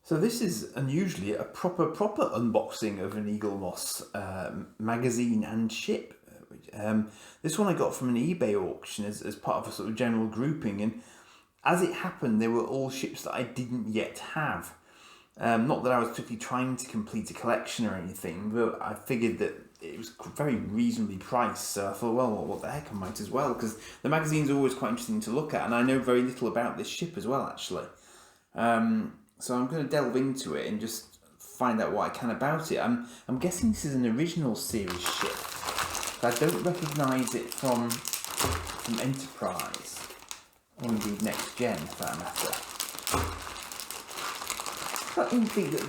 So this is unusually a proper unboxing of an Eaglemoss magazine and ship. This one I got from an eBay auction as part of a sort of general grouping, and as it happened, they were all ships that I didn't yet have. Not that I was particularly trying to complete a collection or anything, but I figured that it was very reasonably priced, so I thought, well, what the heck, I might as well, because the magazine's always quite interesting to look at, and I know very little about this ship as well, actually. So I'm going to delve into it and just find out what I can about it. I'm guessing this is an original series ship. I don't recognise it from Enterprise, or indeed Next Gen, for that matter. I don't think that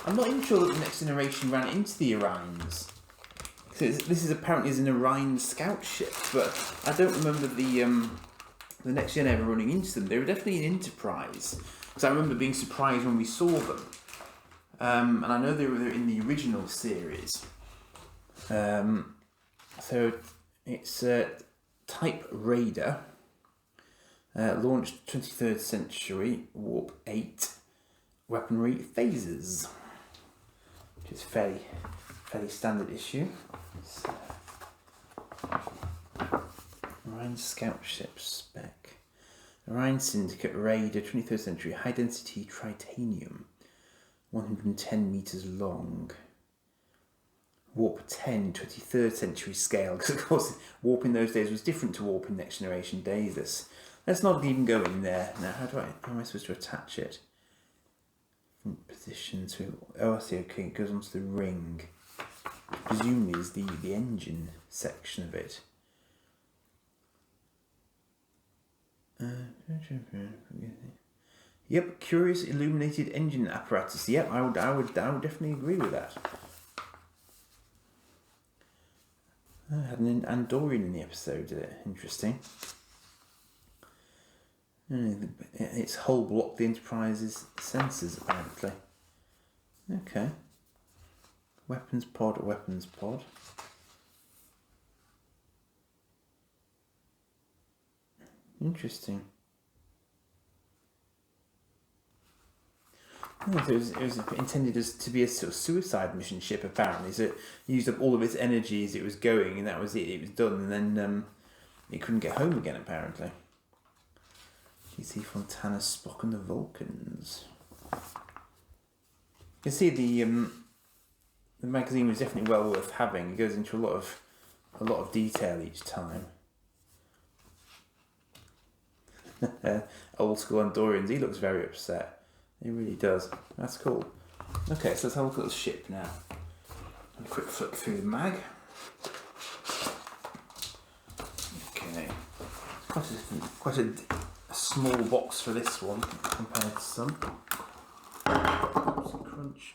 I'm not even sure that the Next Generation ran into the Orions. This is apparently an Orion scout ship, but I don't remember the Next Gen ever running into them. They were definitely an Enterprise, because I remember being surprised when we saw them. And I know they were in the original series. So it's Type Raider, launched 23rd century, warp 8, weaponry phases, which is fairly standard issue. So, Orion Scout Ship spec. Orion Syndicate Raider, 23rd century, high density titanium, 110 metres long. Warp 10, 23rd century scale, because of course warp in those days was different to warp in Next Generation days. Let's not even go in there. Now, how am I supposed to attach it? Front position to, I see, okay, it goes onto the ring. Presumably is the engine section of it. Yep, curious illuminated engine apparatus. Yep, I would definitely agree with that. I had an Andorian in the episode. Interesting. Its hull blocked the Enterprise's sensors, apparently. Okay. Weapons pod. Interesting. It was intended to be a sort of suicide mission ship, apparently. So it used up all of its energy as it was going, and that was it. It was done, and then it couldn't get home again, apparently. GC Fontana, Spock and the Vulcans. You can see the magazine was definitely well worth having. It goes into a lot of detail each time. Old school Andorians. He looks very upset. He really does. That's cool. Okay, so let's have a look at the ship now. A quick flick through the mag. Okay. Quite a small box for this one compared to some. Crunch.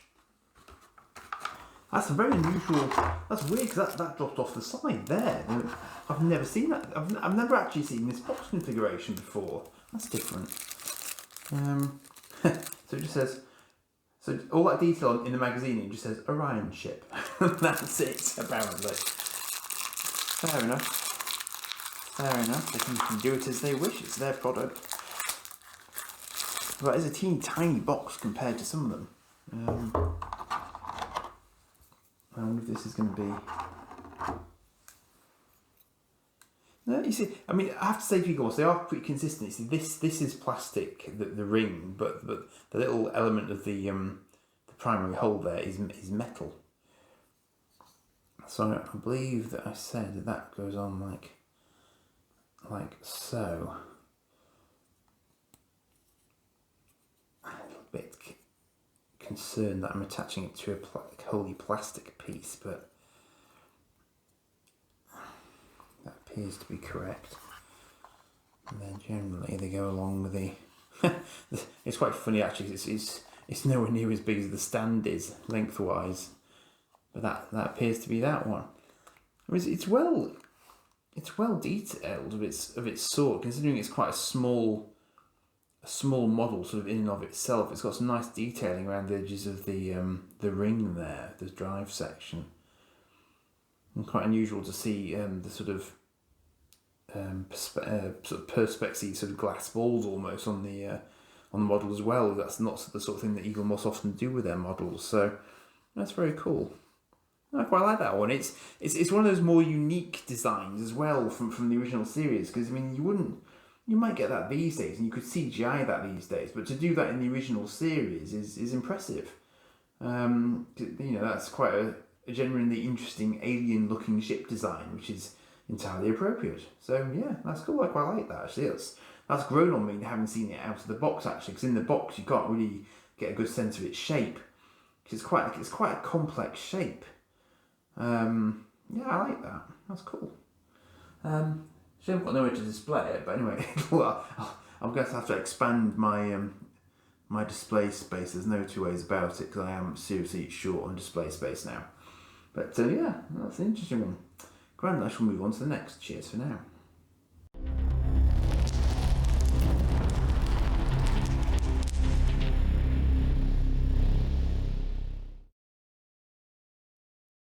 That's a very unusual. That's weird because that dropped off the side there. I've never seen that. I've never actually seen this box configuration before. That's different. So it just says. So all that detail in the magazine, it just says Orion ship. That's it, apparently. Fair enough. They can do it as they wish. It's their product. But it's a teeny tiny box compared to some of them. I wonder if this is going to be. No, you see, I mean, I have to say to you guys, they are pretty consistent. You see, this is plastic, the ring, but the little element of the primary hull there is metal. So I believe that I said that goes on like so. I'm a little bit concerned that I'm attaching it to a wholly plastic piece, but that appears to be correct. And then generally they go along with the. It's quite funny actually. It's nowhere near as big as the stand is lengthwise, but that appears to be that one. I mean, it's well detailed of its sort, considering it's quite a small model sort of in and of itself. It's got some nice detailing around the edges of the ring there, the drive section. And quite unusual to see the sort of sort of perspexy sort of glass balls almost on the model as well. That's not the sort of thing that Eaglemoss often do with their models, so that's very cool. I quite like that one. It's one of those more unique designs as well from the original series, because I mean you might get that these days, and you could CGI that these days, but to do that in the original series is impressive. That's quite a genuinely interesting alien-looking ship design, which is entirely appropriate. So yeah, that's cool. I quite like that actually. That's grown on me having seen it out of the box actually, because in the box you can't really get a good sense of its shape. Because it's quite a complex shape. Yeah, I like that. That's cool. Shame I've got nowhere to display it, but anyway, I'm going to have to expand my my display space. There's no two ways about it, because I am seriously short on display space now. But yeah, that's an interesting one. Grand, I shall move on to the next. Cheers for now.